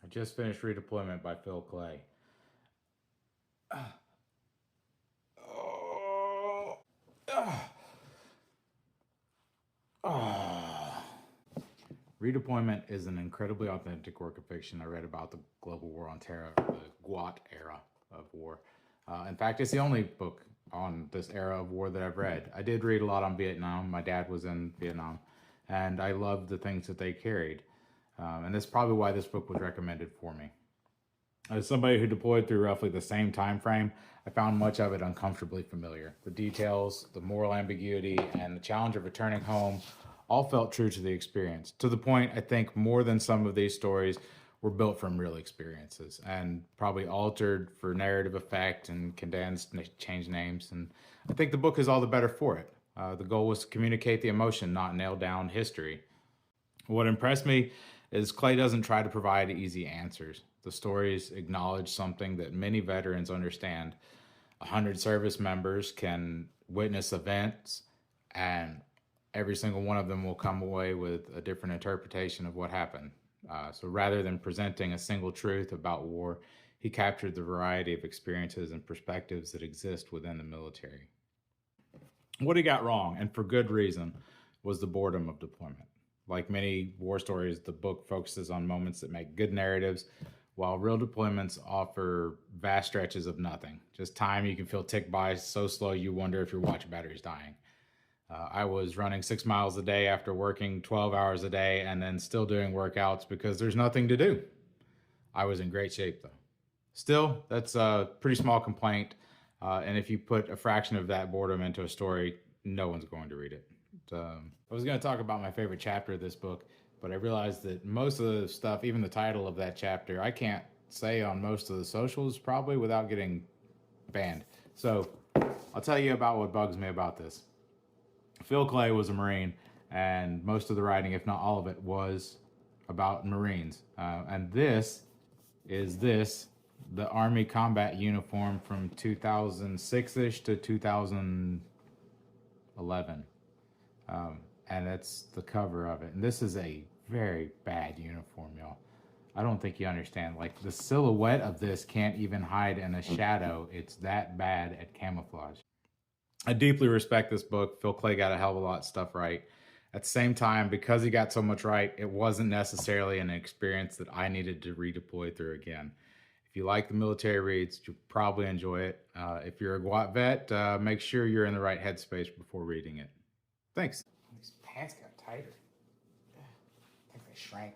Just finished Redeployment by Klay. Oh, oh. Redeployment is an incredibly authentic work of fiction I read about the global war on terror, the GWOT era of war. In fact, it's the only book on this era of war that I've read. I did read a lot on Vietnam. My dad was in Vietnam, and I loved the things that they carried. And that's probably why this book was recommended for me. As somebody who deployed through roughly the same time frame, I found much of it uncomfortably familiar. The details, the moral ambiguity, and the challenge of returning home all felt true to the experience. To the point, I think more than some of these stories were built from real experiences and probably altered for narrative effect and condensed, changed names. And I think the book is all the better for it. The goal was to communicate the emotion, not nail down history. What impressed me is Klay doesn't try to provide easy answers. The stories acknowledge something that many veterans understand. 100 service members can witness events, and every single one of them will come away with a different interpretation of what happened. So rather than presenting a single truth about war, he captured the variety of experiences and perspectives that exist within the military. What he got wrong, and for good reason, was the boredom of deployment. Like many war stories, the book focuses on moments that make good narratives, while real deployments offer vast stretches of nothing. Just time you can feel tick by so slow you wonder if your watch battery's dying. I was running 6 miles a day after working 12 hours a day and then still doing workouts because there's nothing to do. I was in great shape though. Still, that's a pretty small complaint. And if you put a fraction of that boredom into a story, no one's going to read it. I was going to talk about my favorite chapter of this book, but I realized that most of the stuff, even the title of that chapter, I can't say on most of the socials probably without getting banned. So I'll tell you about what bugs me about this. Klay was a Marine, and most of the writing, if not all of it, was about Marines. And this is the Army combat uniform from 2006-ish to 2011. And that's the cover of it. And this is a very bad uniform, y'all. I don't think you understand. Like, the silhouette of this can't even hide in a shadow. It's that bad at camouflage. I deeply respect this book. Klay got a hell of a lot of stuff right. At the same time, because he got so much right, it wasn't necessarily an experience that I needed to redeploy through again. If you like the military reads, you'll probably enjoy it. If you're a GWOT vet, make sure you're in the right headspace before reading it. Thanks. These pants got tighter. I think they shrank.